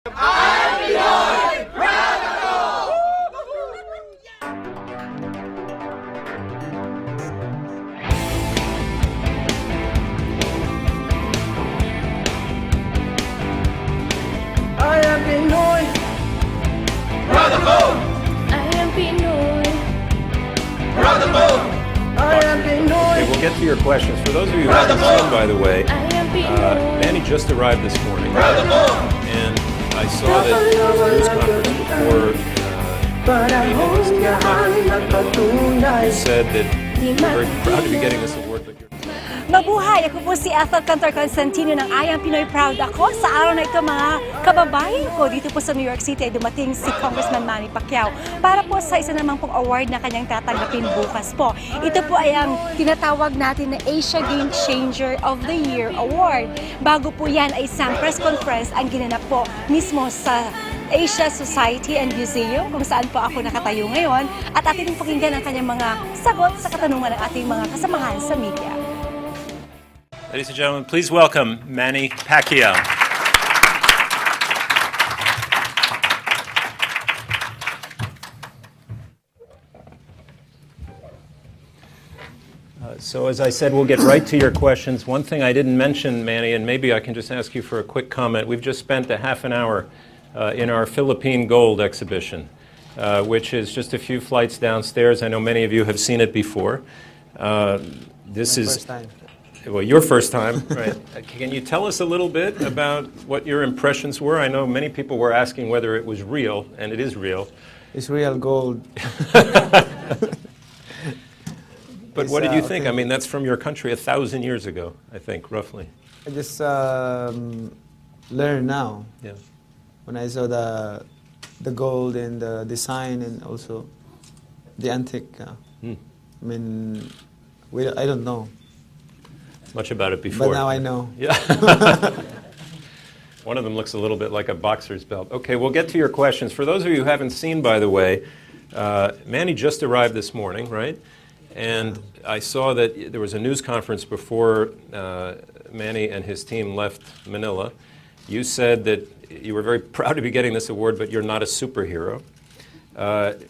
I'm Pinoy! Proud ako! I am Pinoy. Proud ako! I am Pinoy. Proud ako! I am Pinoy. Okay, we'll get to your questions. For those of you who haven't seen, by the way, I am Pinoy. Manny just arrived this morning, Proud ako! and I saw that there was a news conference before you said that you're very proud to be getting this award, but you're... Mabuhay! Ako po si Ethel Cantor Constantino ng I Am Pinoy Proud Ako. Sa araw na ito, mga kababayan ko dito po sa New York City ay dumating si Congressman Manny Pacquiao para po sa isa namang pong award na kanyang tatanggapin bukas po. Ito po ay ang tinatawag natin na Asia Game Changer of the Year Award. Bago po yan ay isang press conference ang ginanap po mismo sa Asia Society and Museum kung saan po ako nakatayo ngayon at ating pakinggan ang kanyang mga sagot sa katanungan ng ating mga kasamahan sa media. Ladies and gentlemen, please welcome Manny Pacquiao. So as I said, we'll get right to your questions. One thing I didn't mention, Manny, and maybe I can just ask you for a quick comment. We've just spent a half an hour in our Philippine Gold exhibition, which is just a few flights downstairs. I know many of you have seen it before. This is First time. well, your first time, right? Can you tell us a little bit about what your impressions were? I know many people were asking whether it was real, and it is real. It's real gold. But what did you think? I mean, that's from your country 1,000 years ago, I think, roughly. I just learned now Yeah. when I saw the gold and the design and also the antique. I mean, I don't know, Much about it before. but now I know. Yeah. One of them looks a little bit like a boxer's belt. Okay, we'll get to your questions. For those of you who haven't seen, by the way, Manny just arrived this morning, right? And I saw that there was a news conference before Manny and his team left Manila. You said that you were very proud to be getting this award, but you're not a superhero.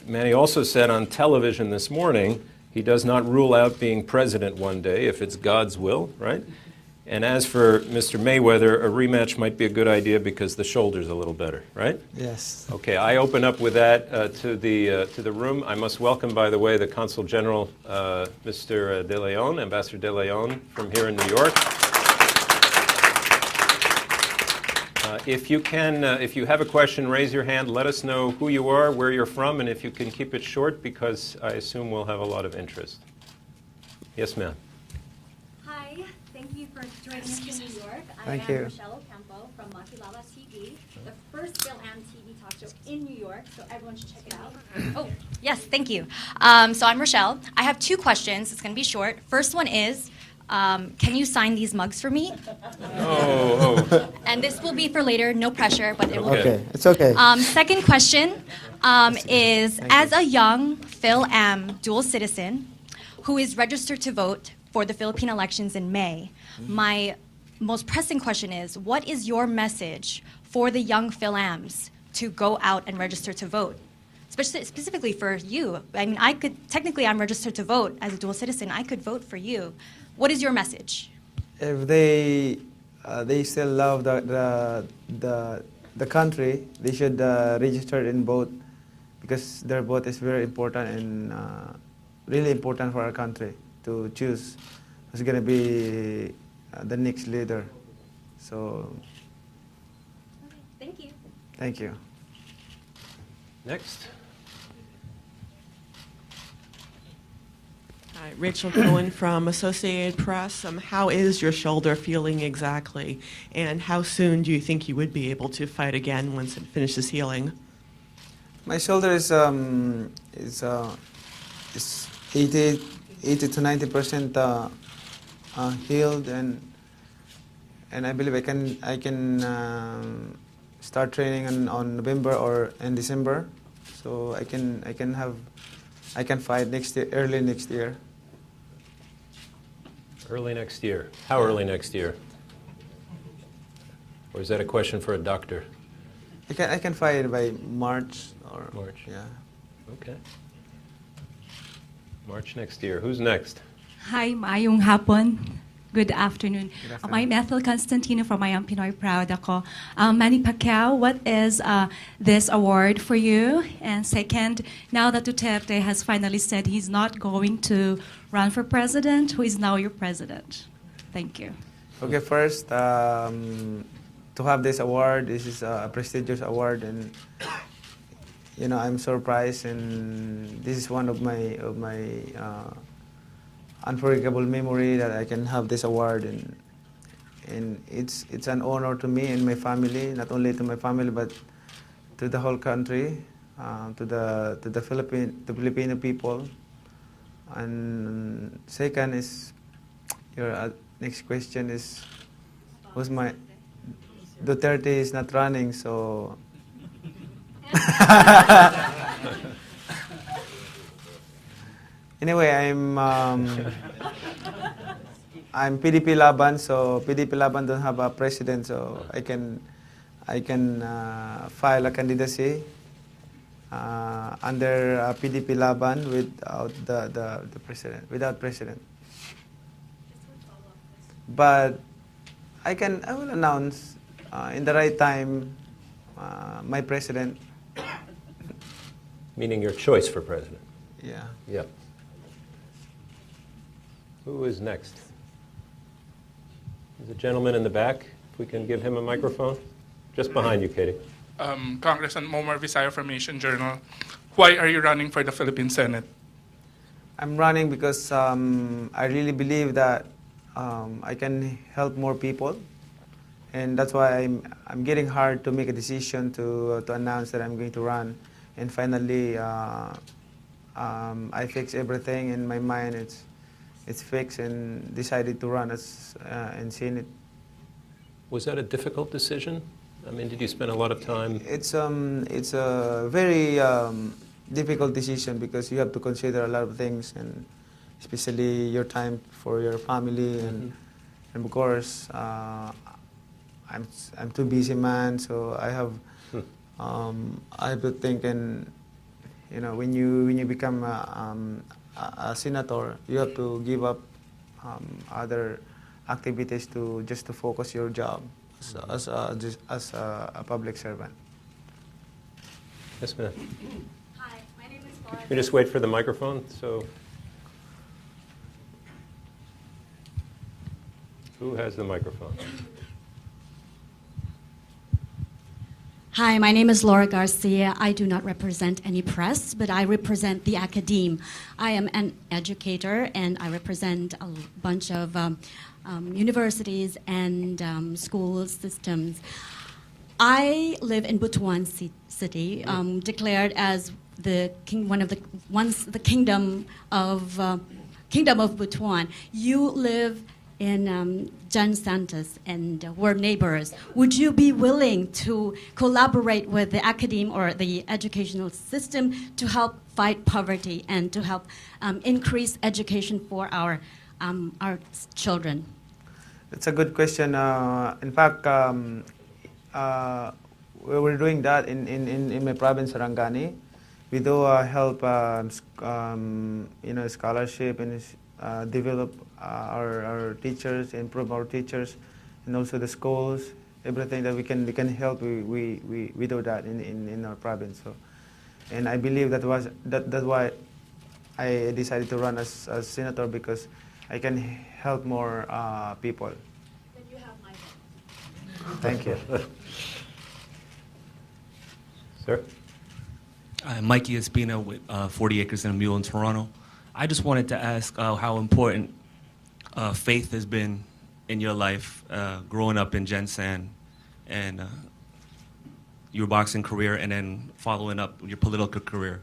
Manny also said on television this morning he does not rule out being president one day if it's God's will, right? And as for Mr. Mayweather, a rematch might be a good idea because the shoulder's a little better, right? Yes. Okay, I open up with that to the room. I must welcome, by the way, the Consul General, Mr. De Leon, Ambassador De Leon, from here in New York. If you have a question, raise your hand. Let us know who you are, where you're from, and if you can keep it short, because I assume we'll have a lot of interest. Yes, ma'am. Hi, thank you for joining us in New York. Thank I you. am Rochelle Ocampo from Makilala TV, the first Bill and TV talk show in New York, so everyone should check it out. Oh, yes, thank you. So I'm Rochelle. I have two questions. It's going to be short. First one is, can you sign these mugs for me? Oh. And this will be for later, no pressure, but it will Okay. Okay, it's okay. Second question is, as a young Phil-Am dual citizen who is registered to vote for the Philippine elections in May, my most pressing question is, what is your message for the young Phil-Ams to go out and register to vote? Specifically for you. I mean, technically I'm registered to vote as a dual citizen. I could vote for you. What is your message? If they still love the country, they should register and vote because their vote is very important and really important for our country to choose who's going to be the next leader. So, Okay, thank you. thank you. Next. Hi, Rachel Cohen from Associated Press. How is your shoulder feeling exactly? And how soon do you think you would be able to fight again once it finishes healing? My shoulder is 80 to 90% healed, and I believe I can start training on November or in December, so I can fight next year, early next year. Early next year. How early next year? Or is that a question for a doctor? I can fight by March or March. Yeah. Okay. March next year. Who's next? Hi, maayong hapon. Good afternoon. Good afternoon. I'm Ethel Constantino from I Am Pinoy Proud ako. Manny Pacquiao, what is this award for you? And second, now that Duterte has finally said he's not going to run for president, who is now your president? Thank you. Okay, first, to have this award, this is a prestigious award, and I'm surprised, and this is one of my unforgettable memory that I can have this award, and it's an honor to me and my family, not only to my family but to the whole country, to the Filipino people. And second is your next question is, who's my Duterte is not running, so anyway, I'm PDP Laban, so PDP Laban don't have a president, so I can file a candidacy under PDP Laban without the president, without president. But I will announce in the right time my president. Meaning your choice for president. Yeah. Yep. Who is next? There's a gentleman in the back. If we can give him a microphone. Just behind you, Katie. Congressman Momar Visaya from Asian Journal. Why are you running for the Philippine Senate? I'm running because I really believe that I can help more people, and that's why I'm getting hard to make a decision to announce that I'm going to run. And finally, I fix everything in my mind. It's fixed, and decided to run as in Senate. Was that a difficult decision? I mean, did you spend a lot of time? It's a very difficult decision because you have to consider a lot of things, and especially your time for your family, and of course I'm too busy man, so I have to think, and when you become a senator, you have to give up other activities to focus your job as a public servant. Yes, ma'am. Hi, my name is Laura. Can you just wait for the microphone? So, who has the microphone? Hi, my name is Laura Garcia. I do not represent any press, but I represent the academe. I am an educator, and I represent a bunch of universities and school systems. I live in Butuan City, declared as the kingdom of Butuan. You live in Jan Santos, and we're neighbors. Would you be willing to collaborate with the academe or the educational system to help fight poverty and to help increase education for our children? That's a good question. In fact, we're doing that in my province, Sarangani. We do help scholarship and develop our teachers, improve our teachers, and also the schools. Everything that we can help, we do that in our province. So, and I believe that's why I decided to run as senator, because I can help more people. Then you have my vote. Thank you. Sir? Mikey Espina with 40 Acres and a Mule in Toronto. I just wanted to ask how important faith has been in your life growing up in Gensan and your boxing career, and then following up your political career.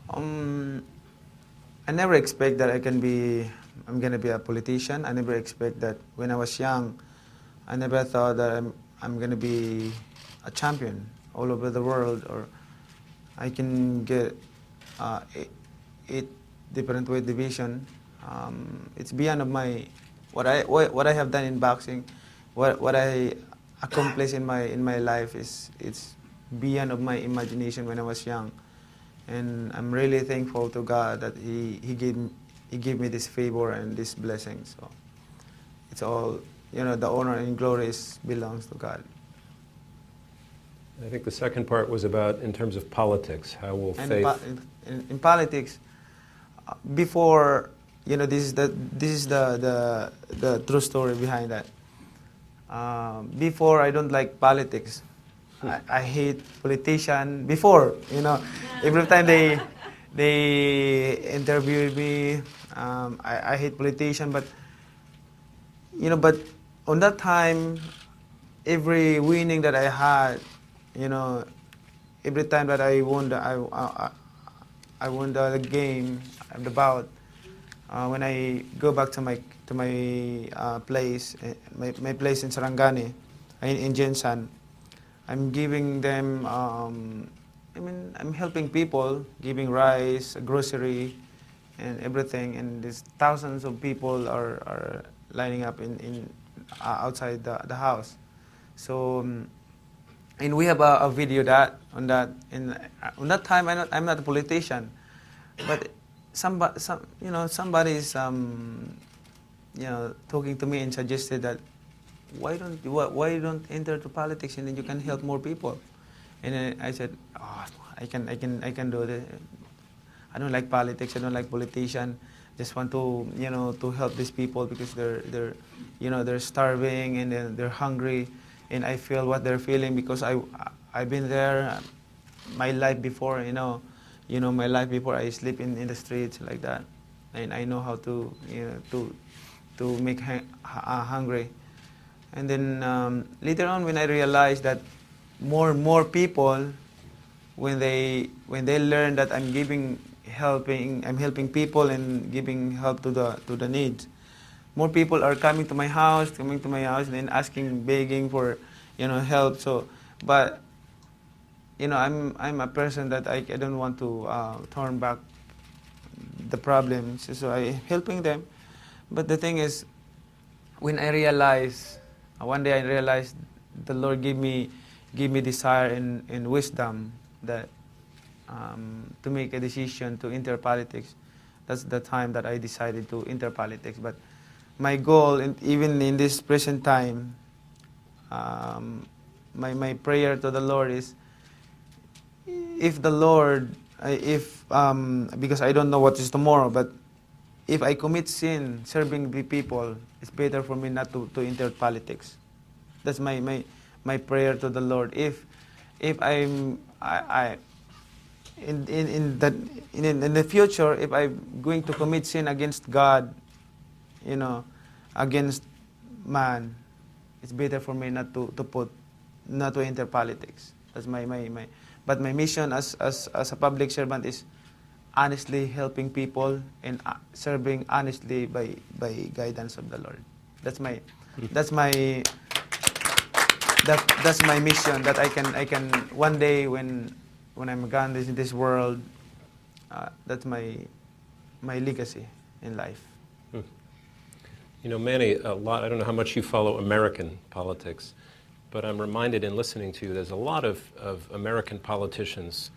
I never expect that I'm gonna be a politician. I never expect that when I was young. I never thought that I'm gonna be a champion all over the world, or I can get 8 different weight division. It's beyond of my what I have done in boxing. What I accomplished in my life it's beyond of my imagination when I was young, and I'm really thankful to God that He gave me this favor and this blessing. So it's all, the honor and glory belongs to God. I think the second part was about in terms of politics. How will And faith? in politics, before, this is the true story behind that. Before, I don't like politics. I hate politicians. Before, every time they interviewed me, I hate politicians. But but on that time, every winning that I had, every time that I won I won the game, the bout. When I go back to my place, my place in Sarangani, in Jensan, I'm giving them. I'm helping people, giving rice, grocery, and everything. And there's thousands of people are lining up in outside the house. So. And we have a video on that. And on that time, I'm not a politician, but somebody is talking to me and suggested that why don't enter to politics and then you can help more people. And then I said, I can do this. I don't like politics. I don't like politicians. Just want to to help these people because they're starving and they're hungry. And I feel what they're feeling because I've been there, my life before, my life before I sleep in the streets like that, and I know how to to make hungry. And then later on, when I realized that more people, when they learn that I'm helping people and giving help to the needs. More people are coming to my house, and then asking, begging for, help. So, but, I'm a person that I don't want to turn back the problems. So I helping them. But the thing is, when I realized, one day I realized the Lord gave me desire and wisdom that to make a decision to enter politics. That's the time that I decided to enter politics. But my goal, even in this present time, my prayer to the Lord is, if the Lord, because I don't know what is tomorrow, but if I commit sin serving the people, it's better for me not to enter politics. That's my prayer to the Lord. If in the future, if I'm going to commit sin against God, against man, it's better for me not to enter politics. That's but my mission as a public servant is honestly helping people and serving honestly by guidance of the Lord. That's my mission, that I can one day when I'm gone in this world, that's my legacy in life. Manny, I don't know how much you follow American politics, but I'm reminded in listening to you, there's a lot of American politicians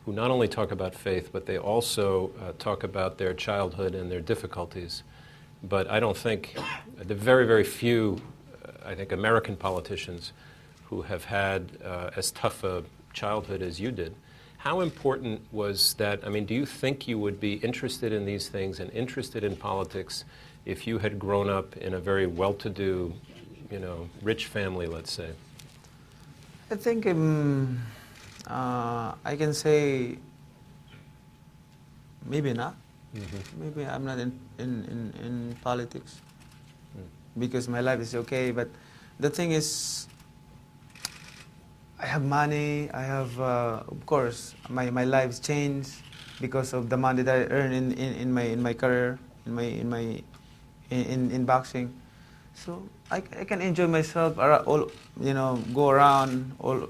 who not only talk about faith, but they also talk about their childhood and their difficulties. But I don't think, the very, very few, I think, American politicians who have had as tough a childhood as you did. How important was that? I mean, do you think you would be interested in these things and interested in politics if you had grown up in a very well-to-do, rich family, let's say? I think I can say maybe not. Mm-hmm. Maybe I'm not in politics because my life is okay. But the thing is, I have money. I have, of course, my life's changed because of the money that I earn in my career, in boxing. So I can enjoy myself, go around all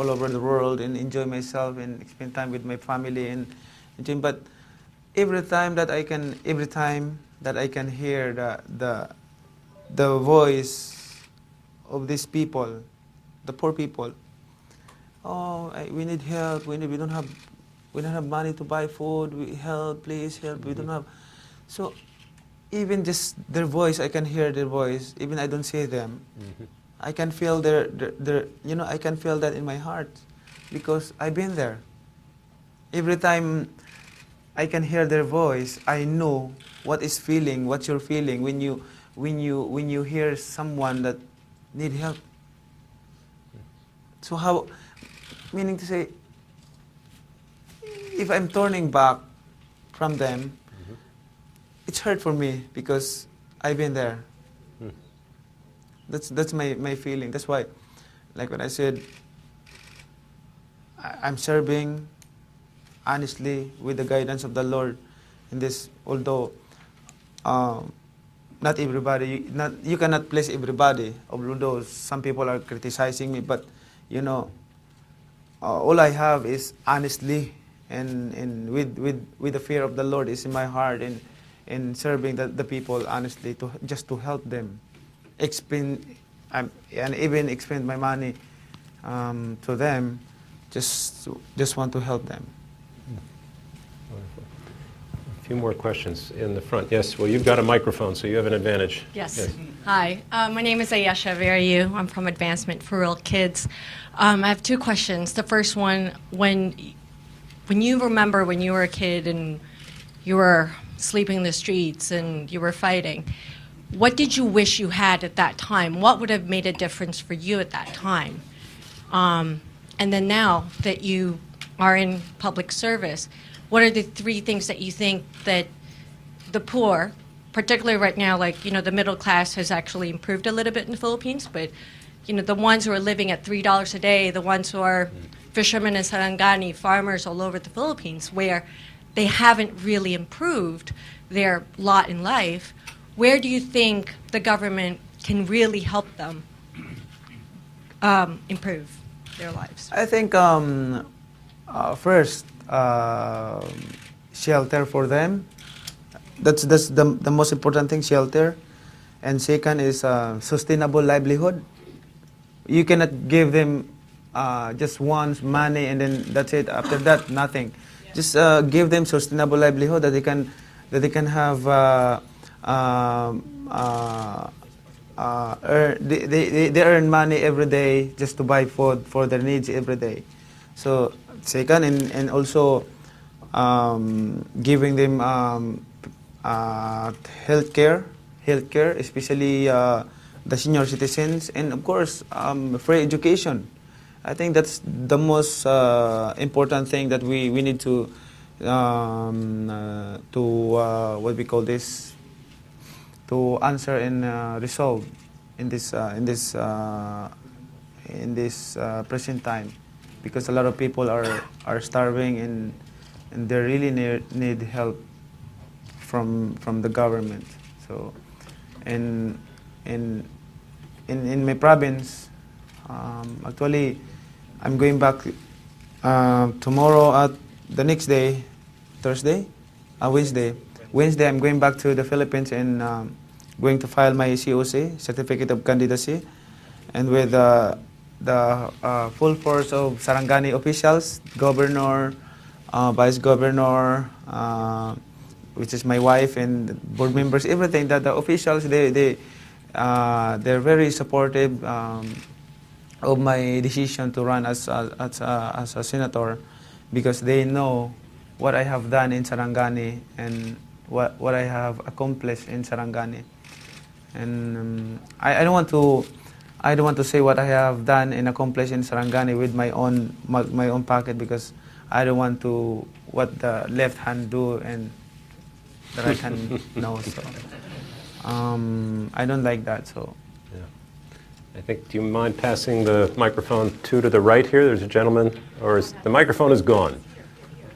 over the world and enjoy myself and spend time with my family and enjoy. But every time that I can hear the voice of these people, the poor people. Oh, we need help. We don't have money to buy food. Help, please help. We don't have. So, even just their voice, I can hear their voice. Even I don't see them, I can feel their I can feel that in my heart, because I've been there. Every time I can hear their voice, I know what you're feeling when you hear someone that need help. So how, meaning to say, if I'm turning back from them, it's hurt for me because I've been there. That's my feeling. That's why, like when I said, I'm serving honestly with the guidance of the Lord in this. Although not everybody, you cannot please everybody. Although some people are criticizing me, but all I have is honestly, and with the fear of the Lord is in my heart, and in serving the people honestly, just to help them, and even expend my money to them, just want to help them. Wonderful. A few more questions in the front. Yes, well, you've got a microphone, so you have an advantage. Yes. Hi, my name is Ayesha Veriu. I'm from Advancement for Real Kids. I have two questions. The first one, when you remember when you were a kid and you were sleeping in the streets and you were fighting, what did you wish you had at that time? What would have made a difference for you at that time? And then now that you are in public service, what are the three things that you think that the poor, particularly right now, like, the middle class has actually improved a little bit in the Philippines, but, the ones who are living at $3 a day, the ones who are fishermen in Sarangani, farmers all over the Philippines, where they haven't really improved their lot in life, where do you think the government can really help them improve their lives? I think first, shelter for them. That's the most important thing, shelter. And second is sustainable livelihood. You cannot give them just once money and then that's it. After that, nothing. Just give them sustainable livelihood that they can have. They earn money every day just to buy food for their needs every day. So second, and also giving them healthcare, especially the senior citizens, and of course free education. I think that's the most important thing that we need to what we call this, to answer and resolve in this present time, because a lot of people are starving and they really need help from the government. So, in my province, actually, I'm going back tomorrow at the next day, Wednesday, I'm going back to the Philippines and going to file my COC, Certificate of Candidacy, and with the full force of Sarangani officials, governor, vice governor, which is my wife, and board members, everything. That the officials, they're very supportive of my decision to run as a senator, because they know what I have done in Sarangani and what I have accomplished in Sarangani. And I don't want to say what I have done and accomplished in Sarangani with my own pocket, because I don't want to what the left hand do and the right hand know. So I don't like that. So yeah. I think, do you mind passing the microphone to the right here? There's a gentleman, or the microphone is gone.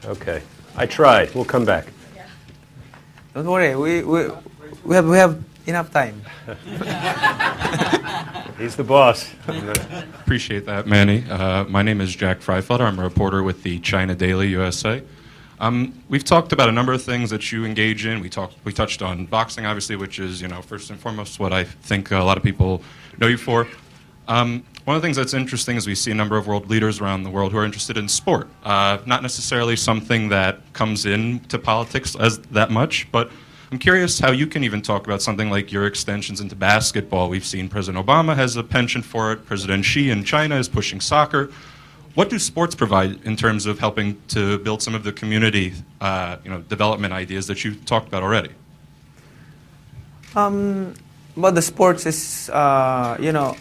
Okay, I tried. We'll come back. Don't worry, we have enough time. He's the boss. Appreciate that, Manny. My name is Jack Freifelder. I'm a reporter with the China Daily USA. We've talked about a number of things that you engage in. We touched on boxing, obviously, which is, first and foremost what I think a lot of people know you for. One of the things that's interesting is we see a number of world leaders around the world who are interested in sport. Not necessarily something that comes into politics as that much, but I'm curious how you can even talk about something like your extensions into basketball. We've seen President Obama has a penchant for it. President Xi in China is pushing soccer. What do sports provide in terms of helping to build some of the community, development ideas that you talked about already? But the sports is, the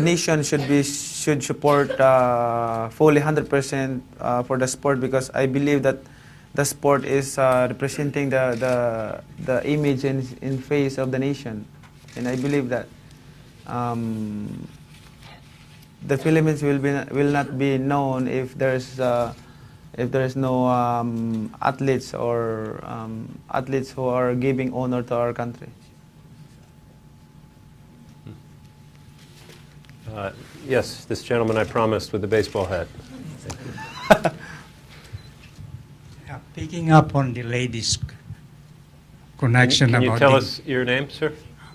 nation should support fully 100% for the sport, because I believe that the sport is representing the image and face of the nation, and I believe that the Philippines will not be known if there is no athletes or athletes who are giving honor to our country. Yes, this gentleman I promised with the baseball hat. Yeah, picking up on the ladies' connection Can you about tell the- us your name, sir?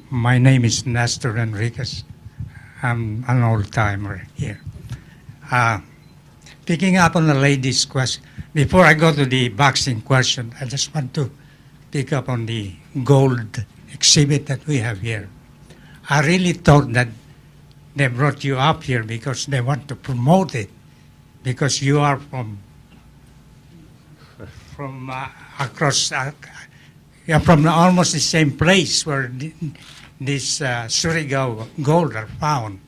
My name is Nestor Enriquez. I'm an old-timer here. Picking up on the ladies' question, before I go to the boxing question, I just want to pick up on the gold exhibit that we have here. I really thought that they brought you up here because they want to promote it, because you are from across, you're from almost the same place where this Surigao gold are found.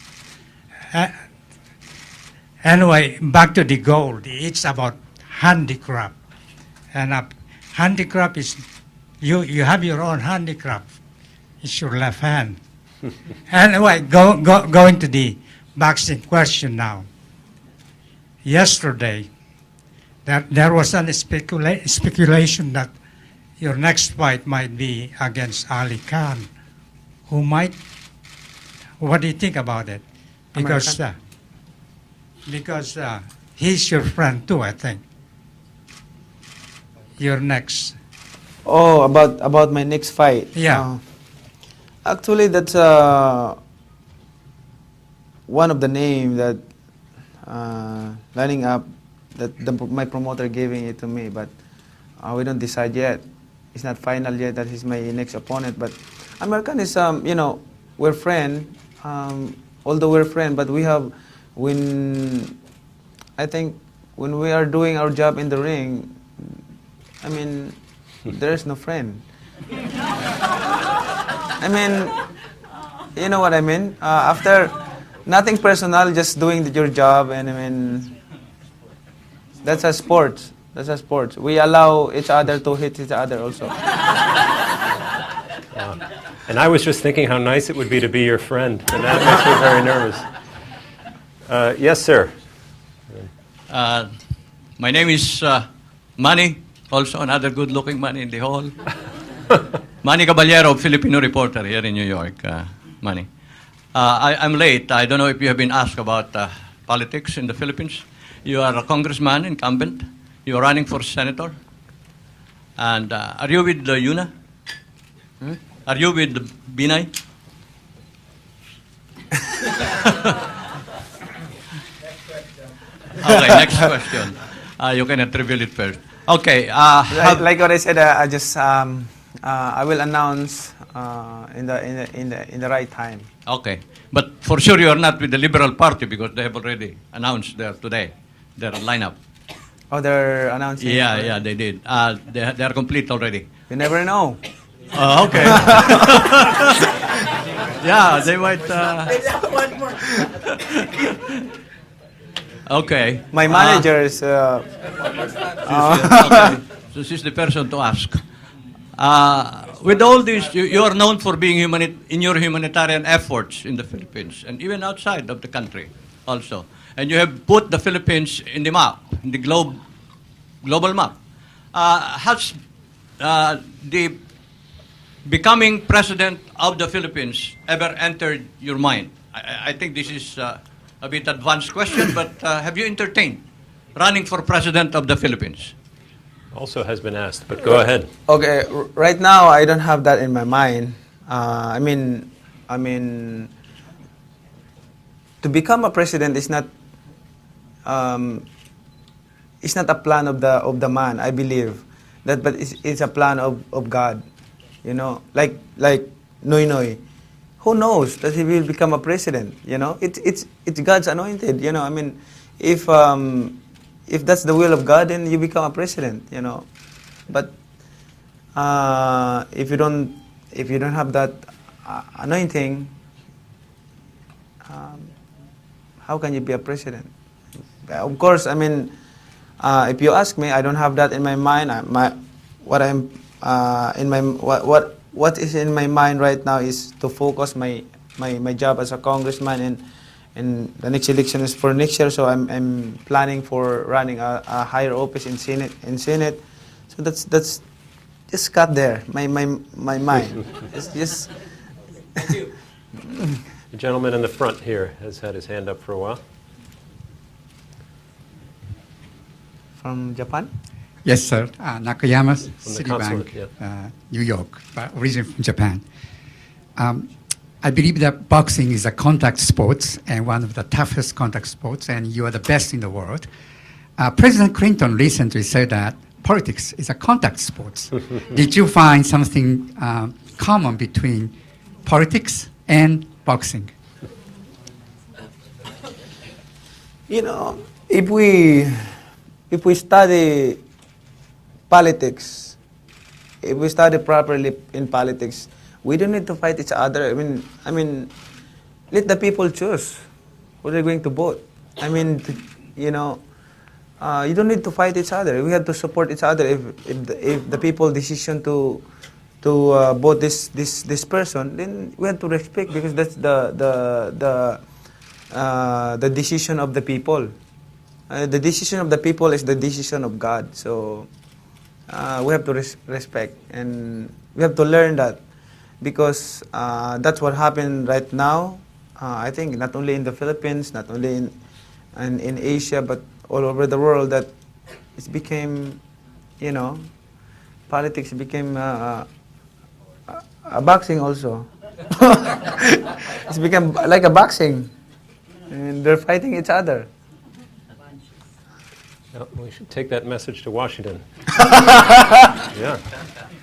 Anyway, back to the gold. It's about handicraft, and handicraft is you have your own handicraft. It's your left hand. Anyway, going to the boxing question now. Yesterday, there was a speculation that your next fight might be against Ali Khan, who might. What do you think about it? Because he's your friend too, I think. Your next. Oh, about my next fight. Yeah. Actually, that's one of the names that lining up that my promoter giving it to me, but we don't decide yet. It's not final yet that he's my next opponent. But American is, we're friends. Although we're friends, but I think when we are doing our job in the ring, I mean, there's no friend. I mean, you know what I mean? After nothing personal, just doing your job, and I mean, that's a sport. That's a sport. We allow each other to hit each other also. And I was just thinking how nice it would be to be your friend, and that makes me very nervous. Yes, sir. My name is Manny, also another good-looking man in the hall. Manny Caballero, Filipino reporter here in New York. Manny. I'm late. I don't know if you have been asked about politics in the Philippines. You are a congressman, incumbent. You are running for senator. And are you with Yuna? Hmm? Are you with Binay? Okay, next question. You can reveal it first. Okay. Like what I said, I will announce in the right time. Okay, but for sure you are not with the Liberal Party because they have already announced their lineup. Oh, they're announcing. Yeah, they did. They are complete already. You never know. Okay. Yeah, they might. Okay. My manager is. Okay. So she's the person to ask. With all this, you are known for being in your humanitarian efforts in the Philippines and even outside of the country also. And you have put the Philippines in the map, in the global map. Has the becoming president of the Philippines ever entered your mind? I think this is a bit advanced question, but have you entertained running for president of the Philippines? Also has been asked, but go ahead. Okay, right now I don't have that in my mind. I mean, to become a president is not it's not a plan of the man. I believe that, but it's a plan of God. You know, like Noy Noy. Who knows that he will become a president? You know, it's God's anointed. You know, I mean, if that's the will of God, then you become a president. You know, but if you don't have that anointing, how can you be a president? Of course, I mean, if you ask me, I don't have that in my mind. What is in my mind right now is to focus my job as a congressman, and the next election is for next year. So I'm planning for running a higher office in Senate. So that's just cut there. My mind. It's just. The gentleman in the front here has had his hand up for a while. From Japan? Yes, sir. Nakayama, From the consulate, Citibank, New York, but originally from Japan. I believe that boxing is a contact sport and one of the toughest contact sports, and you are the best in the world. President Clinton recently said that politics is a contact sport. Did you find something common between politics and boxing? You know, if we study politics, if we study properly in politics, we don't need to fight each other. I mean, let the people choose who they're going to vote. I mean, you know, you don't need to fight each other. We have to support each other. If the people decision to vote this person, then we have to respect, because that's the decision of the people. The decision of the people is the decision of God. So we have to respect, and we have to learn that, because that's what happened right now. I think not only in the Philippines, not only in Asia, but all over the world, that it became, you know, politics became a boxing also. It's become like a boxing, and they're fighting each other. Well, we should take that message to Washington. Yeah.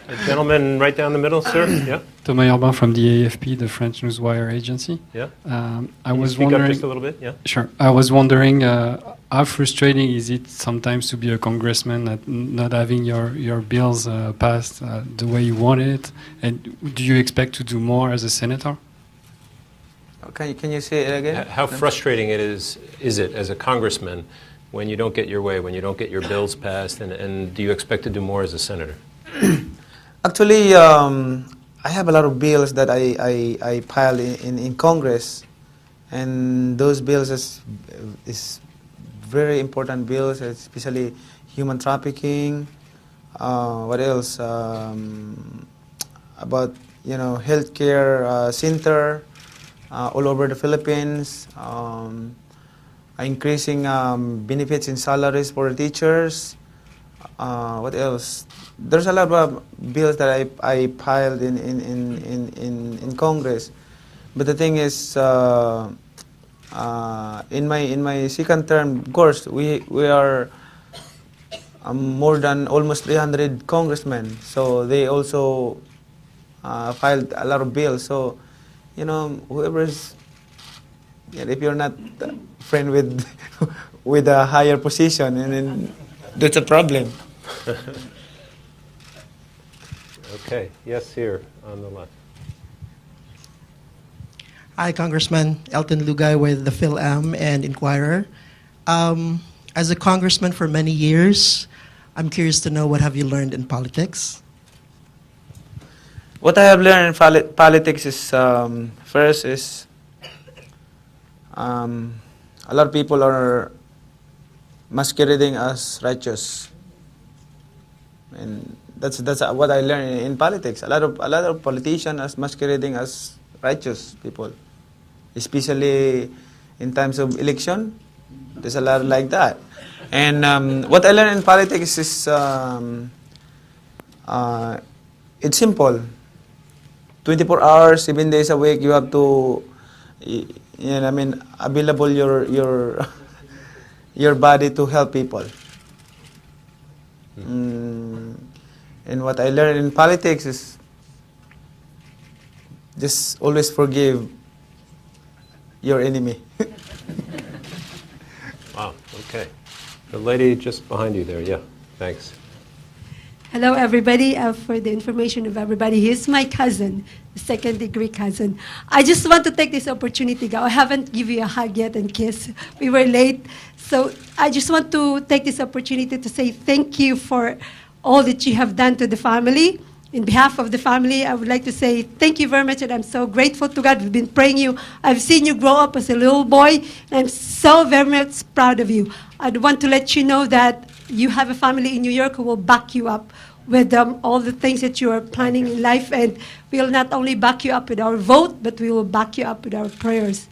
A gentleman right down the middle, sir. Yeah. Thomas Urban from the AFP, the French newswire agency. Yeah. I was speak wondering. Up just a little bit. Yeah. Sure. I was wondering how frustrating is it sometimes to be a congressman and not having your bills passed the way you want it, and do you expect to do more as a senator? Can you say it again? How frustrating is it as a congressman when you don't get your way, when you don't get your bills passed, and do you expect to do more as a senator? Actually, I have a lot of bills that I piled in Congress, and those bills is very important bills, especially human trafficking. What else? About, you know, healthcare center all over the Philippines. Increasing benefits and salaries for teachers. What else? There's a lot of bills that I piled in Congress, but the thing is, in my second term, of course, we are more than almost 300 congressmen, so they also filed a lot of bills. So, you know, whoever's, if you're not friend with a higher position, and then that's a problem. Okay. Yes, here on the left. Hi, Congressman Elton Lugay with the PhilAm and Inquirer. As a congressman for many years, I'm curious to know, what have you learned in politics? What I have learned in politics is, first is, a lot of people are masquerading as righteous, and that's what I learned in politics. A lot of politicians are masquerading as righteous people, especially in times of election. There's a lot like that, and what I learned in politics is, it's simple. 24 hours, 7 days a week, you have to I mean, available your your body to help people. And what I learned in politics is just always forgive your enemy. Wow, okay. The lady just behind you there, yeah, thanks. Hello, everybody. For the information of everybody, he's my cousin, the second-degree cousin. I just want to take this opportunity, Gao. I haven't given you a hug yet and kiss. We were late. So I just want to take this opportunity to say thank you for all that you have done to the family. In behalf of the family, I would like to say thank you very much, and I'm so grateful to God. We've been praying you. I've seen you grow up as a little boy, and I'm so very much proud of you. I want to let you know that you have a family in New York who will back you up with all the things that you are planning in life, and we will not only back you up with our vote, but we will back you up with our prayers.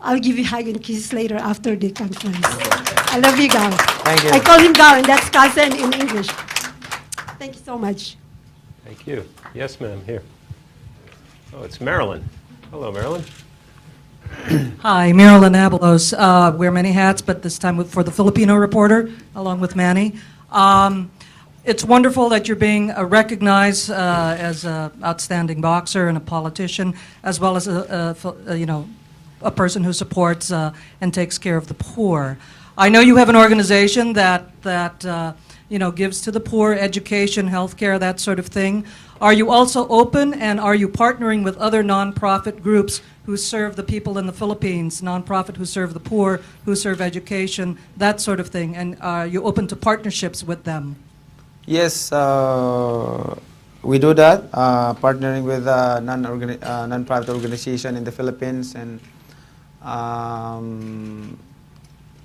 I'll give you a hug and kisses later after the conference. I love you, Gal. Thank you. I call him Gal, and that's cousin in English. Thank you so much. Thank you. Yes, ma'am, here. Oh, it's Marilyn. Hello, Marilyn. Hi, Marilyn Abelos. Wear many hats, but this time for the Filipino Reporter, along with Manny. It's wonderful that you're being recognized as an outstanding boxer and a politician, as well as a person who supports and takes care of the poor. I know you have an organization that gives to the poor education, healthcare, that sort of thing. Are you also open, and are you partnering with other nonprofit groups who serve the people in the Philippines, nonprofit who serve the poor, who serve education, that sort of thing? And are you open to partnerships with them? Yes, we do that, partnering with a non-profit organization in the Philippines, and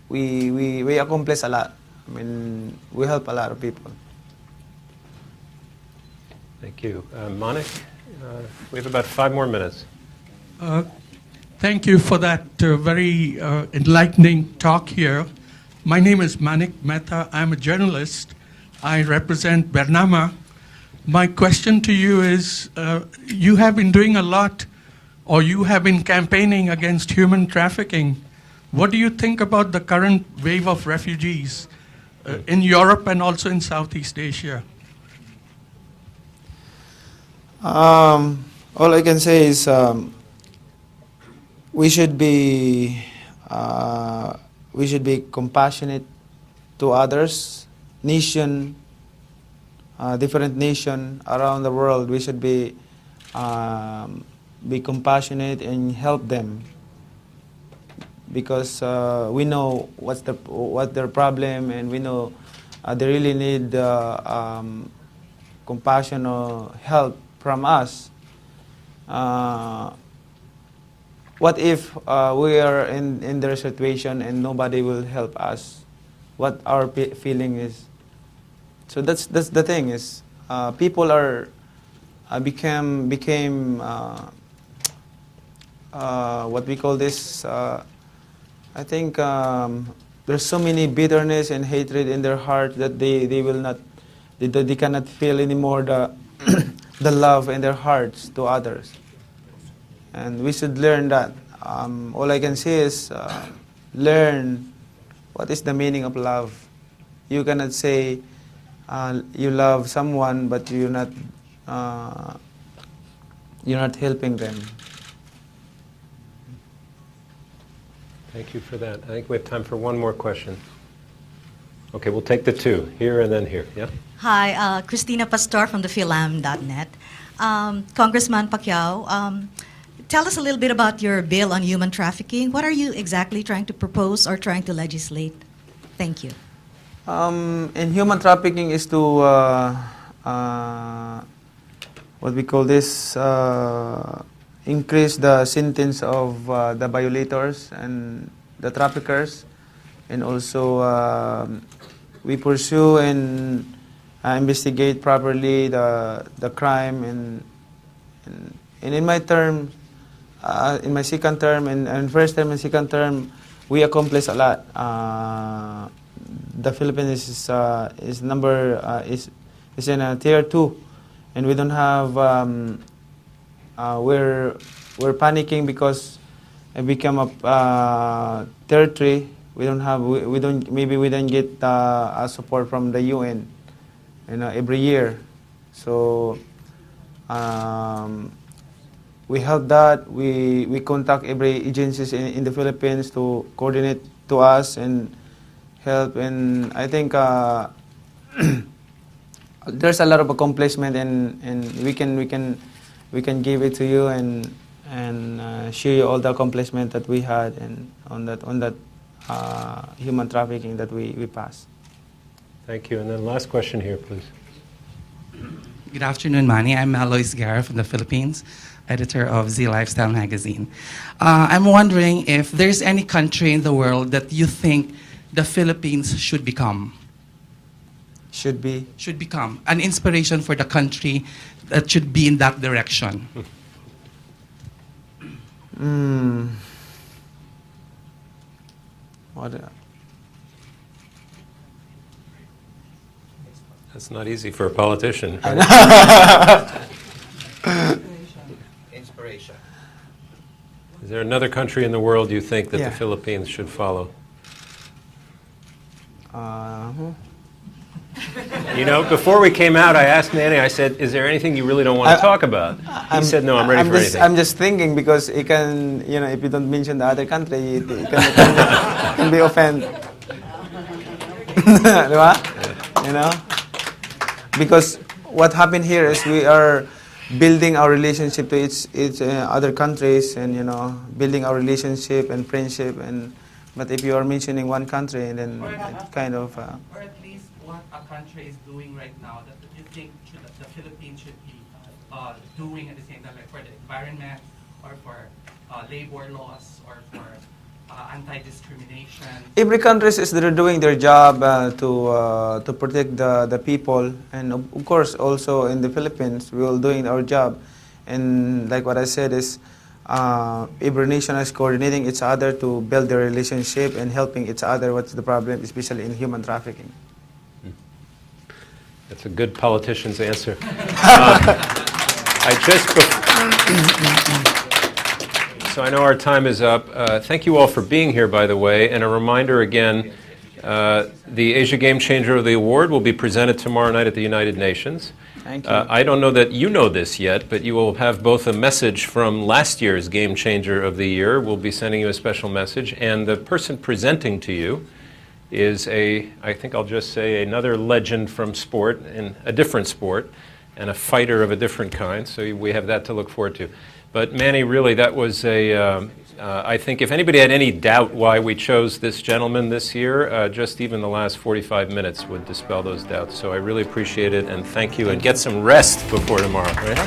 we accomplish a lot. I mean, we help a lot of people. Thank you. Monik, we have about 5 more minutes. Thank you for that very enlightening talk here. My name is Manik Mehta. I'm a journalist. I represent Bernama. My question to you is, you have been doing a lot, or you have been campaigning against human trafficking. What do you think about the current wave of refugees in Europe and also in Southeast Asia? All I can say is we should be compassionate to others, different nation around the world. We should be compassionate and help them, because we know what their problem, and we know they really need compassion or help from us. What if we are in their situation and nobody will help us? What our feeling is. So that's the thing is, people are became what we call this. I think there's so many bitterness and hatred in their heart that they will not, they cannot feel anymore the the love in their hearts to others. And we should learn that. All I can say is learn what is the meaning of love. You cannot say you love someone, but you're not helping them. Thank you for that. I think we have time for one more question. Okay, we'll take the 2, here and then here. Yeah? Hi, Christina Pastor from the Philam.net. Congressman Pacquiao, tell us a little bit about your bill on human trafficking. What are you exactly trying to propose or trying to legislate? Thank you. In human trafficking is to what we call this, increase the sentence of the violators and the traffickers, and also we pursue and investigate properly the crime, and in my term, in my second term and first term and second term, we accomplished a lot. The Philippines is in a tier 2, and we don't have we're panicking because become a territory. We don't maybe we don't get a support from the UN, every year. So we help that. We contact every agencies in the Philippines to coordinate to us and help. And I think there's a lot of accomplishment, and we can give it to you and show you all the accomplishment that we had and on that human trafficking that we passed. Thank you. And then last question here, please. Good afternoon, Manny. I'm Alois Guerra from the Philippines, editor of Z Lifestyle magazine. I'm wondering if there's any country in the world that you think the Philippines should become. Should become an inspiration for the country that should be in that direction. That's not easy for a politician. Inspiration. Is there another country in the world you think that the Philippines should follow? Before we came out, I asked Manny, I said, is there anything you really don't want to talk about? He said, no, I'm ready for anything. I'm just thinking because it can, if you don't mention the other country, it can be offended. Because what happened here is we are building our relationship to each other countries, and building our relationship and friendship. But if you are mentioning one country, then it kind of. Or at least what a country is doing right now that you think the Philippines should be doing at the same time, like for the environment, or for labor laws, or for anti-discrimination. Every country is they're doing their job to protect the people, and of course also in the Philippines we are doing our job, and like what I said is every nation is coordinating each other to build their relationship and helping each other. What's the problem, especially in human trafficking? That's a good politician's answer. So I know our time is up. Thank you all for being here, by the way. And a reminder again, the Asia Game Changer of the Award will be presented tomorrow night at the United Nations. Thank you. I don't know that you know this yet, but you will have both a message from last year's Game Changer of the Year. We'll be sending you a special message. And the person presenting to you is I think I'll just say, another legend from sport, in a different sport, and a fighter of a different kind. So we have that to look forward to. But Manny, really, that was I think if anybody had any doubt why we chose this gentleman this year, just even the last 45 minutes would dispel those doubts. So I really appreciate it, and thank you, and get some rest before tomorrow. Right?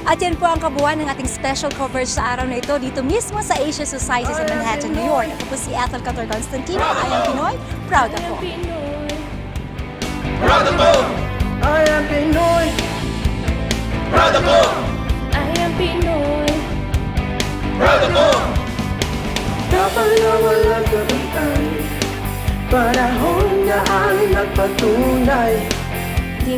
At yan po ang kabuuan ng ating special coverage sa araw na ito dito mismo sa Asia Society sa Manhattan, New York. Ako po si Ethel Cantor Constantino. I am Pinoy. Proud ako. Proud ako! I am Pinoy! Proud ako! I am Pinoy! Proud ako! Dapat na walang kapitan, panahon na ang nagpatunay. Di